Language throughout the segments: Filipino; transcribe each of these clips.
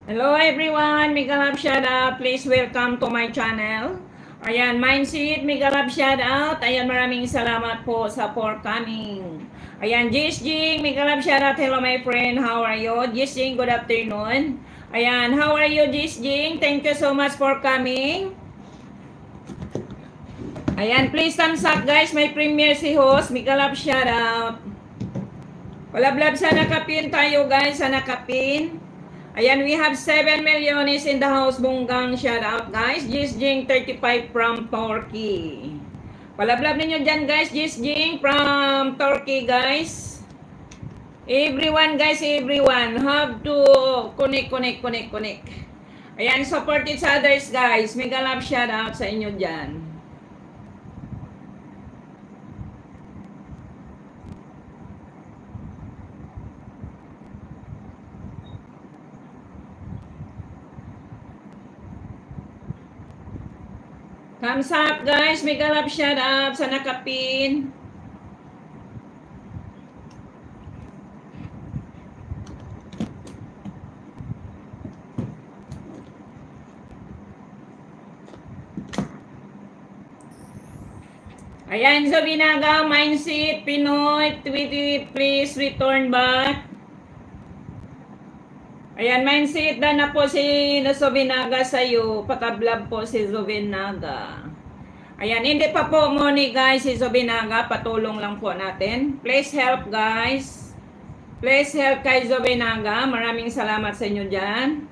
Hello everyone, mega love shout out. Please welcome to my channel. Ayan, Mindset, mega love shout out. Ayan, maraming salamat po sa for coming. Ayan, Jing, mega love shout out. Hello my friend, how are you? Jing, good afternoon. Ayan, how are you Jing? Thank you so much for coming. Ayan, please thumbs up guys. May premiere si host, mega love shout out. Wala-blab sa nakapin tayo guys, sa nakapin. Ayan, we have 7 milliones in the house. Bunggang shout out guys. Jing 35 from Turkey. Palablab ninyo dyan guys. Jing from Turkey guys. Everyone guys, everyone have to connect. Ayan, support each others guys. Mega love shout out sa inyo dyan. Thumbs up guys, mega love shout out sa nakapin. Ayan, so Binaga, Mindset, Pinoy, tweet, please return back. Ayan, Mindset, na po si Zobinaga sa'yo. Pakablab po si Zobinaga. Ayan, hindi pa po money guys si Zobinaga. Patulong lang po natin. Please help guys. Please help kay Zobinaga. Maraming salamat sa inyo dyan.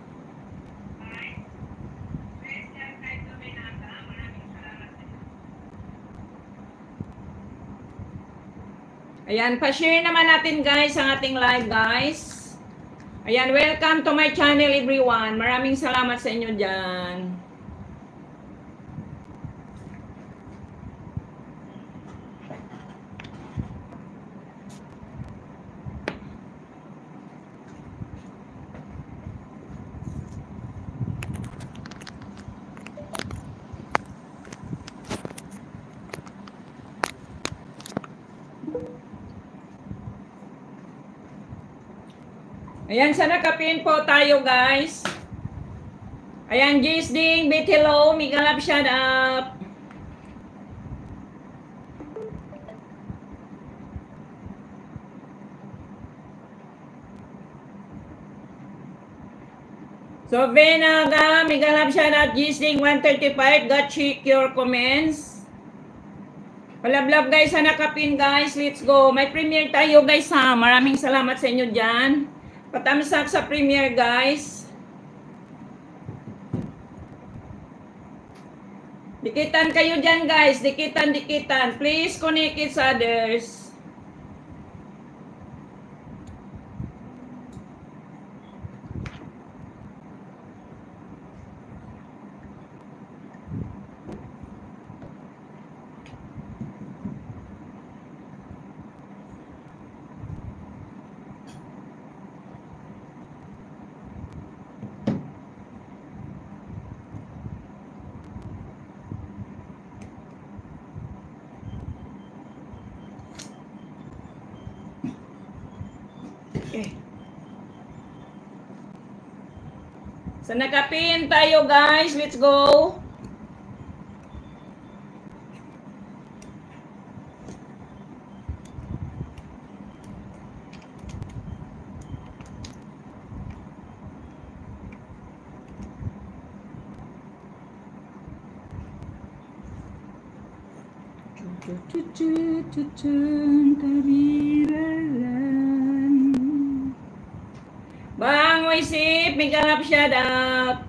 Please help kay Zobinaga. Maraming salamat sa inyo. Ayan, pa-share naman natin guys ang ating live guys. Ayan, welcome to my channel everyone. Maraming salamat sa inyo dyan. Ayan, sa nakapin po tayo guys. Ayan, Jisding, bit hello, mega love shout out. So, Venaga, mega love shout out, Jisding 135, got check your comments. Palablab guys, sa nakapin guys, let's go. May premiere tayo guys ha. Maraming salamat sa inyo dyan. Patamsak sa premiere guys. Dikitan kayo dyan guys. Dikitan. Please connect each others. Okay. So nakapin tayo guys, let's go. Bang Wisip, mega love shout out.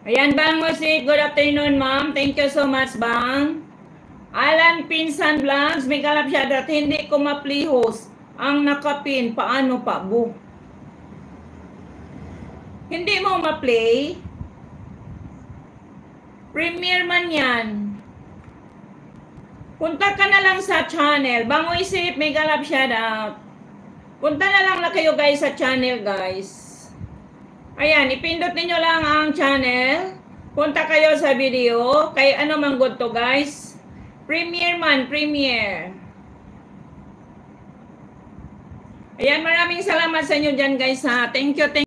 Ayan, Bang Wisip, good afternoon ma'am. Thank you so much Bang. Alan Pinsan Vlogs, mega love shout out. Hindi ko ma-play host ang nakapin. Paano pa bu? Hindi mo ma-play? Premiere man yan. Punta ka na lang sa channel. Bang Wisip, mega love shout out. Punta na lang kayo guys sa channel guys. Ayan, ipindot niyo lang ang channel. Punta kayo sa video. Kay ano mang good to guys. Premiere man, premiere. Ayan, maraming salamat sa inyo dyan guys ha. Thank you.